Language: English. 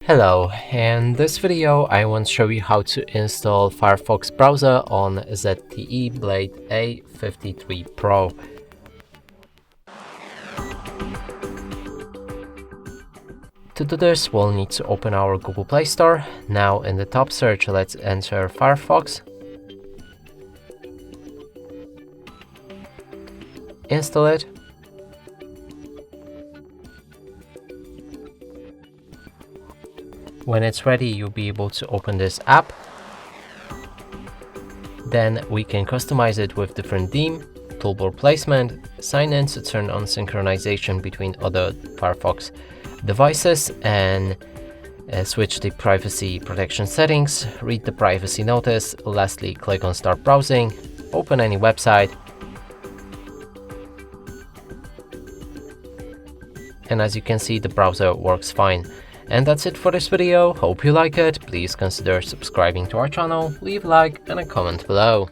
Hello, in this video I want to show you how to install Firefox browser on ZTE Blade A53 Pro. To do this, we'll need to open our Google Play Store. Now in the top search, let's enter Firefox. Install it. When it's ready, you'll be able to open this app. Then we can customize it with different theme, toolbar placement, sign in to turn on synchronization between other Firefox devices, and switch the privacy protection settings, read the privacy notice, lastly click on start browsing, open any website. And as you can see, the browser works fine. And that's it for this video. Hope you like it. Please consider subscribing to our channel, leave a like and a comment below.